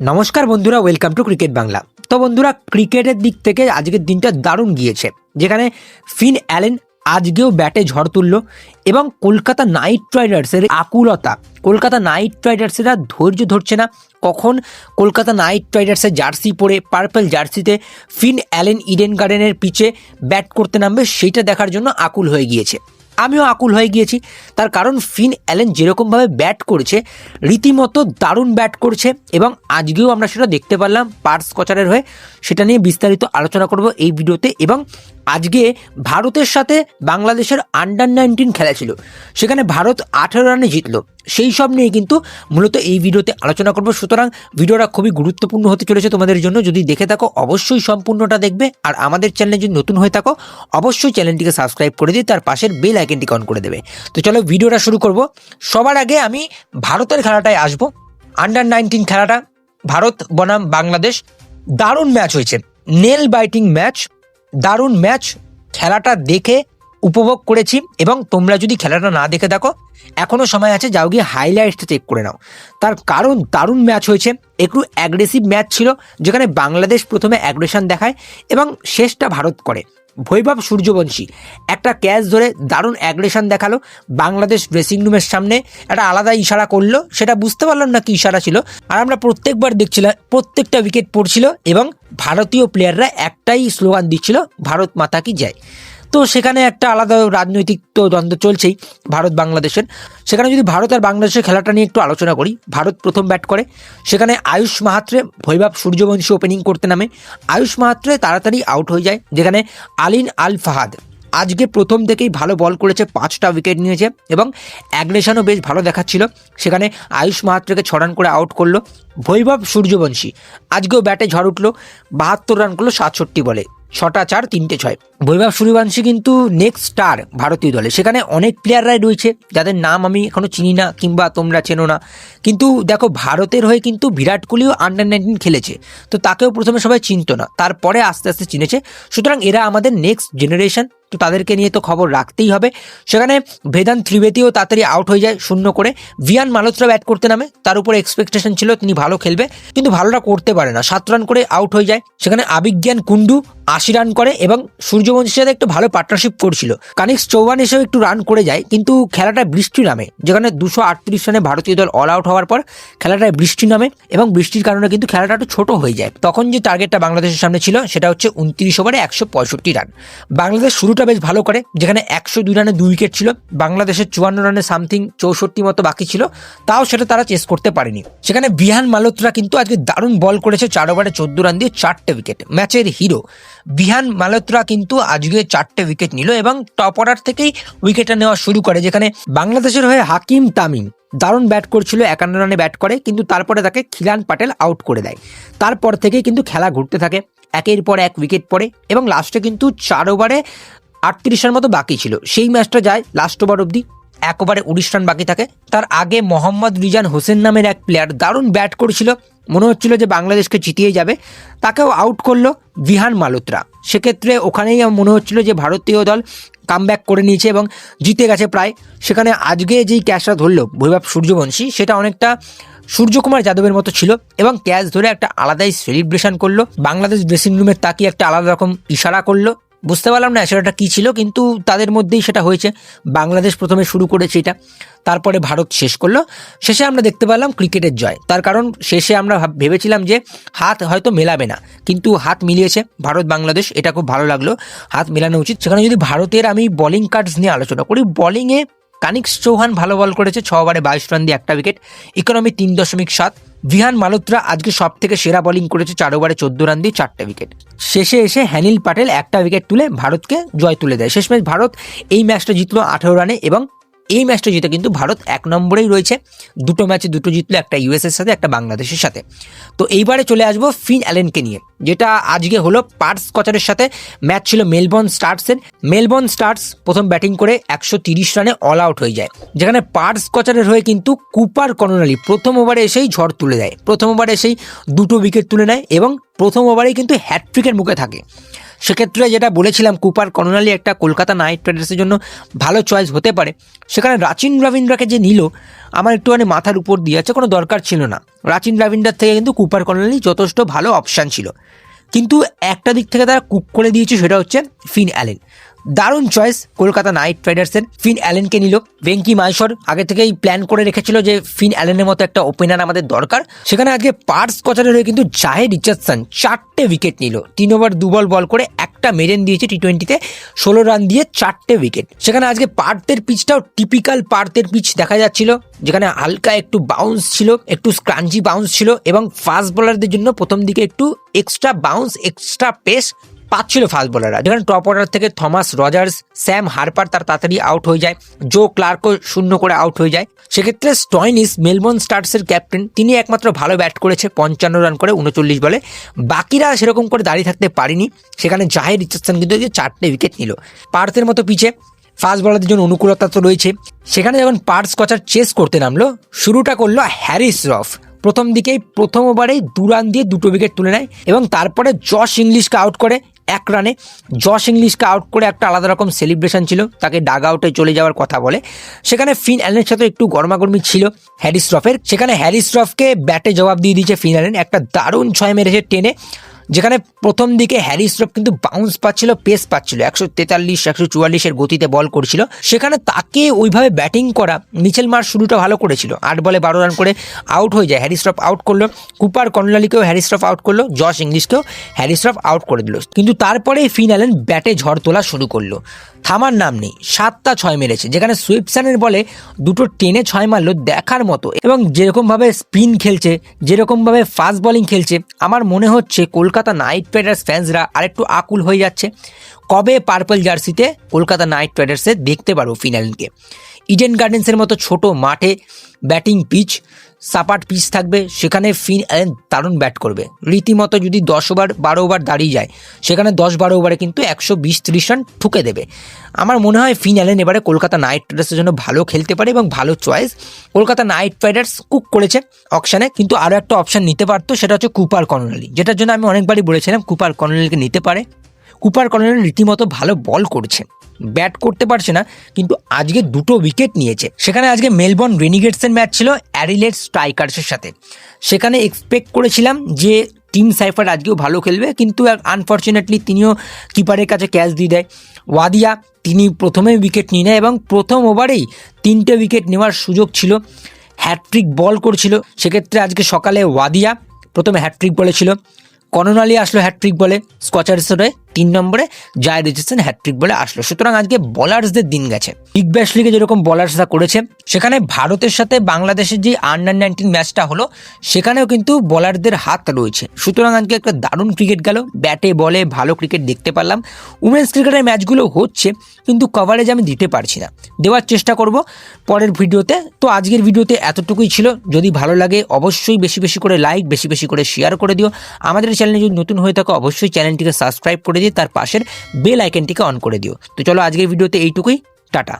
নমস্কার বন্ধুরা, welcome to cricket Bangla. তো বন্ধুরা, ক্রিকেটের দিক থেকে আজকের দিনটা দারুণ গিয়েছে, যেখানে ফিন অ্যালেন আজকেও ব্যাটে ঝড় তুলল এবং কলকাতা নাইট রাইডার্সের আকুলতা, কলকাতা নাইট রাইডার্সেরা ধৈর্য ধরছে না কখন কলকাতা নাইট রাইডার্সের জার্সি পরে, পার্পল জার্সিতে ফিন অ্যালেন ইডেন গার্ডেনের পিচে ব্যাট করতে নামবে, সেইটা দেখার জন্য আকুল হয়ে গিয়েছে। আমিও আকুল হয়ে গিয়েছি, তার কারণ ফিন অ্যালেন যেরকমভাবে ব্যাট করেছে, রীতিমতো দারুণ ব্যাট করছে এবং আজকেও আমরা সেটা দেখতে পারলাম পার্স কচারের হয়ে। সেটা নিয়ে বিস্তারিত আলোচনা করব এই ভিডিওতে। এবং আজকে ভারতের সাথে বাংলাদেশের আন্ডার-19 খেলা ছিল, সেখানে ভারত 18 রানে জিতল, সেই সব নিয়ে কিন্তু মূলত এই ভিডিওতে আলোচনা করব। সুতরাং ভিডিওটা খুবই গুরুত্বপূর্ণ হতে চলেছে তোমাদের জন্য। যদি দেখে থাকো অবশ্যই সম্পূর্ণটা দেখবে, আর আমাদের চ্যানেলে যদি নতুন হয়ে থাকো অবশ্যই চ্যানেলটিকে সাবস্ক্রাইব করে দিয়ে তার পাশের বেল আইকনটি অন করে দেবে। তো চলো ভিডিওটা শুরু করব। সবার আগে আমি ভারতের খেলাটায় আসবো। আন্ডার-19 খেলাটা ভারত বনাম বাংলাদেশ, দারুণ ম্যাচ হয়েছে, নেল বাইটিং ম্যাচ, দারুণ ম্যাচ। খেলাটা দেখে উপভোগ করেছি এবং তোমরা যদি খেলাটা না দেখে থাকো এখনও সময় আছে, যাও গিয়ে হাইলাইটসটা চেক করে নাও। তার কারণ দারুণ ম্যাচ হয়েছে, একটু অ্যাগ্রেসিভ ম্যাচ ছিল, যেখানে বাংলাদেশ প্রথমে অ্যাগ্রেশন দেখায় এবং শেষটা ভারত করে। বৈভব সূর্যবংশী একটা ক্যাচ ধরে দারুণ অ্যাগ্রেশন দেখালো, বাংলাদেশ ড্রেসিং রুমের সামনে একটা আলাদা ইশারা করলো, সেটা বুঝতে পারলাম না কি ইশারা ছিল। আর আমরা প্রত্যেকবার দেখছিলাম প্রত্যেকটা উইকেট পড়ছিল এবং ভারতীয় প্লেয়াররা একটাই স্লোগান দিচ্ছিল, ভারত মাতা কি জয়। তো সেখানে একটা আলাদা রাজনৈতিক তো দ্বন্দ্ব চলছেই ভারত বাংলাদেশের। সেখানে যদি ভারত আর বাংলাদেশের খেলাটা নিয়ে একটু আলোচনা করি, ভারত প্রথম ব্যাট করে, সেখানে আয়ুষ মাহাত্রে বৈভব সূর্যবংশী ওপেনিং করতে নামে। আয়ুষ মাহাত্রে তাড়াতাড়ি আউট হয়ে যায়, যেখানে আলিন আল ফাহাদ আজকে প্রথম থেকেই ভালো বল করেছে, 5টা উইকেট নিয়েছে এবং অ্যাগ্রেশনও বেশ ভালো দেখাচ্ছিল। সেখানে আয়ুষ মাহাত্রকে 6 রান করে আউট করলো। বৈভব সূর্যবংশী আজকেও ব্যাটে ঝড় উঠলো, 72 রান করলো 67 বলে, 6টা 4 3টে 6। বৈভব সূর্যবংশী কিন্তু নেক্সট স্টার ভারতীয় দলে। সেখানে অনেক প্লেয়াররাই রয়েছে যাদের নাম আমি এখনো চিনি না কিংবা তোমরা চেনো না, কিন্তু দেখো ভারতের হয়ে কিন্তু বিরাট কোহলিও আন্ডার-19 খেলেছে, তো তাকেও প্রথমে সবাই চিনতো না, তারপরে আস্তে আস্তে চিনেছে। সুতরাং এরা আমাদের নেক্সট জেনারেশন, তো তাদেরকে নিয়ে তো খবর রাখতেই হবে। সেখানে বেদান্ত ত্রিবেদীও তাড়াতাড়ি আউট হয়ে যায় 0 করে। ভিয়ান মালহোত্রা ব্যাট করতে নামে, তার উপরে এক্সপেকটেশন ছিল তিনি ভালো খেলবে, কিন্তু ভালোটা করতে পারে না, 7 রান করে আউট হয়ে যায়। সেখানে আবিজ্ঞান কুন্ডু 80 রান করে এবং সূর্যবংশীর সাথে একটু ভালো পার্টনারশিপ করছিল, কানিক্স চৌহান এসেও একটু রান করে যায়, কিন্তু খেলাটায় বৃষ্টি নামে, যেখানে 238 রানে ভারতীয় দল অল আউট হওয়ার পর খেলাটায় বৃষ্টি নামে এবং বৃষ্টির কারণে কিন্তু খেলাটা একটু ছোট হয়ে যায়। তখন যে টার্গেটটা বাংলাদেশের সামনে ছিল সেটা হচ্ছে 29 ওভারে 165 রান। বাংলাদেশ শুরুটা বেশ ভালো করে, যেখানে 102 রানে 2 উইকেট ছিল, বাংলাদেশের 54 রানে সামথিং 64 মতো বাকি ছিল, তাও সেটা তারা চেস করতে পারেনি। সেখানে ভিয়ান মালহোত্রা কিন্তু আজকে দারুণ বল করেছে, 4 ওভারে 14 রান দিয়ে 4টে উইকেট। ম্যাচের হিরো ভিয়ান মালহোত্রা কিন্তু আজকে 4টে উইকেট নিল এবং টপ অর্ডার থেকেই উইকেটটা নেওয়া শুরু করে, যেখানে বাংলাদেশের হয়ে হাকিম তামিম দারুণ ব্যাট করছিল, 51 রানে ব্যাট করে, কিন্তু তারপরে তাকে খিলান পাটেল আউট করে দেয়। তারপর থেকেই কিন্তু খেলা ঘুরতে থাকে, একের পর এক উইকেট পড়ে এবং লাস্টে কিন্তু 4 ওভারে 38 রান মতো বাকি ছিল, সেই ম্যাচটা যায় লাস্ট ওভার অবধি, 1 ওভারে 19 রান বাকি থাকে। তার আগে মোহাম্মদ রিজান হোসেন নামের এক প্লেয়ার দারুণ ব্যাট করেছিল, মনে হচ্ছিল যে বাংলাদেশকে জিতিয়ে যাবে, তাকেও আউট করলো ভিয়ান মালহোত্রা। সেক্ষেত্রে ওখানেই মনে হচ্ছিল যে ভারতীয় দল কামব্যাক করে নিয়েছে এবং জিতে গেছে প্রায়। সেখানে আজকে যেই ক্যাচটা ধরলো বৈভব সূর্যবংশী, সেটা অনেকটা সূর্যকুমার যাদবের মতো ছিল এবং ক্যাচ ধরে একটা আলাদাই সেলিব্রেশন করলো, বাংলাদেশ ড্রেসিং রুমের তাকিয়ে একটা আলাদা রকম ইশারা করলো। বুঝতে পারলাম না সেটা কি ছিল, কিন্তু তাদের মধ্যেই সেটা হয়েছে। বাংলাদেশ প্রথমে শুরু করেছে এটা, তারপরে ভারত শেষ করলো। শেষে আমরা দেখতে পেলাম ক্রিকেটের জয়, তার কারণ শেষে আমরা ভেবেছিলাম যে হাত হয়তো মেলাবে না, কিন্তু হাত মিলিয়েছে ভারত বাংলাদেশ, এটা খুব ভালো লাগলো, হাত মেলানো উচিত। সেখানে যদি ভারতের আমি বোলিং কার্ডস নিয়ে আলোচনা করি, বোলিংয়ে কানিক্স চৌহান ভালো বল করেছে, 6 ওভারে 22 রান দিয়ে 1টা উইকেট, ইকোনমি 3.7। ভিয়ান মালহোত্রা আজকে সব থেকে সেরা বোলিং করেছে, 4 ওভারে 14 রান দিয়ে 4টে উইকেট। শেষে এসে হ্যানিল পাটেল 1টা উইকেট তুলে ভারতকে জয় তুলে দেয়। শেষমেশ ভারত এই ম্যাচটা জিতলো 18 রানে এবং এই ম্যাচটা জিতে কিন্তু ভারত 1 নম্বরেই রয়েছে, 2টো ম্যাচে 2টো জিতলো, একটা ইউএসের সাথে, একটা বাংলাদেশের সাথে। তো এইবারে চলে আসবো ফিন অ্যালেনকে নিয়ে, যেটা আজকে হলো পার্স কচারের সাথে ম্যাচ ছিল মেলবোর্ন স্টার্সের। মেলবোর্ন স্টার্স প্রথম ব্যাটিং করে 130 রানে অল আউট হয়ে যায়, যেখানে পার্স কচারের হয়ে কিন্তু কুপার কর্নালি প্রথম ওভারে এসেই ঝড় তুলে দেয়, প্রথম ওভারে এসেই 2টো উইকেট তুলে নেয় এবং প্রথম ওভারেই কিন্তু হ্যাটট্রিকের মুখে থাকে। সেক্ষেত্রে যেটা বলেছিলাম কুপার কর্নালি একটা কলকাতা নাইট রাইডার্সের জন্য ভালো চয়েস হতে পারে, সেখানে রাচিন রবীন্দ্রকে যে নিল আমার একটুখানি মাথার উপর দিয়ে আছে, কোনো দরকার ছিল না। রাচিন রবীন্দ্রার থেকে কিন্তু কুপার কর্নালি যথেষ্ট ভালো অপশান ছিল, কিন্তু একটা দিক থেকে তারা কুক করে দিয়েছে, সেটা হচ্ছে ফিন অ্যালেন। দারুণ চয়েস কলকাতা নাইট রাইডার্সের, ফিন অ্যালেনকে নিল। ভেঙ্কি মাহেশ্বর আগে থেকেই প্ল্যান করে রেখেছিল যে ফিন অ্যালেনের মতো একটা ওপেনার আমাদের দরকার। সেখানে আজকে পার্স কচারের হয়ে কিন্তু জাহের রিচার্ডসন 4টে উইকেট নিল। 3 ওভার 2 বল বল করে একটা মেডেন দিয়েছে T20-তে, 16 রান দিয়ে 4টে উইকেট। সেখানে আজকে পার্থের পিচটাও টিপিক্যাল পার্থের পিচ দেখা যাচ্ছিল, যেখানে হালকা একটু বাউন্স ছিল, একটু স্ক্রাঞ্জি বাউন্স ছিল, এবং ফাস্ট বোলারদের জন্য প্রথম দিকে একটু এক্সট্রা বাউন্স, এক্সট্রা পেস পাচ্ছিল ফাস্ট বোলাররা। যেখানে টপ অর্ডার থেকে থমাস রজার্স, স্যাম হার্পার তার তাড়াতাড়ি আউট হয়ে যায়, জো ক্লার্কও 0 করে আউট হয়ে যায়। সেক্ষেত্রে স্টয়নিস, মেলবোর্ন স্টার্সের ক্যাপ্টেন, তিনি একমাত্র ভালো ব্যাট করেছে 55 রান করে 39 বলে। বাকিরা সেরকম করে দাঁড়িয়ে থাকতে পারেনি। সেখানে জাহের রিচার্ডসন কিন্তু 4টে উইকেট নিল। পার্থের মতো পিচে ফাস্ট বলারদের জন্য অনুকূলতা তো রয়েছে। সেখানে যখন পার্স কচার চেস করতে নামলো, শুরুটা করলো হ্যারিস রফ। প্রথম দিকেই প্রথম ওভারেই 2 রান দিয়ে 2টো উইকেট তুলে নেয়, এবং তারপরে জশ ইংলিশকে আউট করে 1 রানে। জশ ইংলিশকে আউট করে একটা আলাদা রকম সেলিব্রেশন ছিল, তাকে ডাগ আউটে চলে যাওয়ার কথা বলে। সেখানে ফিন অ্যালেনের সাথে একটু গরমাগরমি ছিল হ্যারিস রফের। সেখানে হ্যারিস রফকে ব্যাটে জবাব দিয়ে দিয়েছে ফিন অ্যালেন, একটা দারুণ 6 মেরেছে টেনে। যেখানে প্রথম দিকে হ্যারিস রফ কিন্তু বাউন্স পাচ্ছিল, পেস পাচ্ছিল, 143-144-এর গতিতে বল করছিল। সেখানে তাকে ওইভাবে ব্যাটিং করা, মিচেল মার্শ শুরুটা ভালো করেছিল, 8 বলে 12 রান করে আউট হয়ে যায়। হ্যারিস রফ আউট করলো, কুপার কর্নালিকেও হ্যারিস রফ আউট করলো, জশ ইংলিশকেও হ্যারিস রফ আউট করে দিল। কিন্তু তারপরে ফিন অ্যালেন ব্যাটে ঝড় তোলা শুরু করলো, থামার নাম নেই। 7টা 6 মেরেছে, যেখানে সুইপসনের বলে 2টো টেনে 6 মারলো, দেখার মতো। এবং যেরকমভাবে স্পিন খেলছে, যেরকমভাবে ফাস্ট বোলিং খেলছে, আমার মনে হচ্ছে কলকাতা নাইট রাইডার্স ফ্যান্সরা আরেকটু আকুল হয়ে যাচ্ছে। কবে পার্পল জার্সিতে কলকাতা নাইট রাইডার্সে দেখতে পারবো ফিন অ্যালেনকে? ইডেন গার্ডেন্সের মতো ছোট মাঠে ব্যাটিং পিচ, সাপাট পিচ থাকবে, সেখানে ফিন অ্যালেন দারুণ ব্যাট করবে। রীতিমতো যদি 10 ওভার 12 ওভার দাঁড়িয়ে যায়, সেখানে 10-12 ওভারে কিন্তু 120-30 রান ঠুকে দেবে। আমার মনে হয় ফিন অ্যালেন এবারে কলকাতা নাইট রাইডার্সের জন্য ভালো খেলতে পারে, এবং ভালো choice. Kolkata night Riders cook করেছে অকশানে, কিন্তু আরও একটা অপশান নিতে পারতো, সেটা হচ্ছে কুপার কর্নালি, যেটার জন্য আমি অনেকবারই বলেছিলাম কুপার কর্নালিকে নিতে পারে। কুপার কর্নালি রীতিমতো ভালো বল করছে, ব্যাট করতে পারছে না, কিন্তু আজকে 2টো উইকেট নিয়েছে। সেখানে আজকে মেলবোর্ন রেনিগেটসের ম্যাচ ছিল অ্যাডিলেড স্ট্রাইকার্সের সাথে। সেখানে এক্সপেক্ট করেছিলাম যে টিম সাইফার আজকেও ভালো খেলবে, কিন্তু আনফর্চুনেটলি তিনিও কিপারের কাছে ক্যাচ দিয়ে দেয়। ওয়াদিয়া, তিনি প্রথমে উইকেট নিয়ে নেয়, এবং প্রথম ওভারেই 3টে উইকেট নেওয়ার সুযোগ ছিল, হ্যাটট্রিক বল করছিল। সেক্ষেত্রে আজকে সকালে ওয়াদিয়া প্রথমে হ্যাটট্রিক বলেছিল, কর্নালি আসলো হ্যাটট্রিক বলে, স্কচার্সের 3 নম্বরে জায় রিচার্ডসন হ্যাটট্রিক বলে আসলো। সুতরাং আজকে বোলার্সদের দিন গেছে। বিগ ব্যাশ লিগে যেরকম বোলার্সরা করেছে, সেখানে ভারতের সাথে বাংলাদেশের যে আন্ডার-19 ম্যাচটা হলো, সেখানেও কিন্তু বোলারদের হাত রয়েছে। সুতরাং আজকে একটা দারুণ ক্রিকেট গেল, ব্যাটে বলে ভালো ক্রিকেট দেখতে পারলাম। উমেন্স ক্রিকেটের ম্যাচগুলো হচ্ছে, কিন্তু কভারেজ আমি দিতে পারছি না, দেওয়ার চেষ্টা করব পরের ভিডিওতে। তো আজকের ভিডিওতে এতটুকুই ছিল। যদি ভালো লাগে অবশ্যই বেশি বেশি করে লাইক, বেশি বেশি করে শেয়ার করে দিও। আমাদের চ্যানেলে যদি নতুন হয়ে থাকো অবশ্যই চ্যানেলটিকে সাবস্ক্রাইব করে দিয়ে তার পাশের বেল আইকনটিকে অন করে দিও। তো চলো আজকের ভিডিওতে এইটুকুই, টাটা।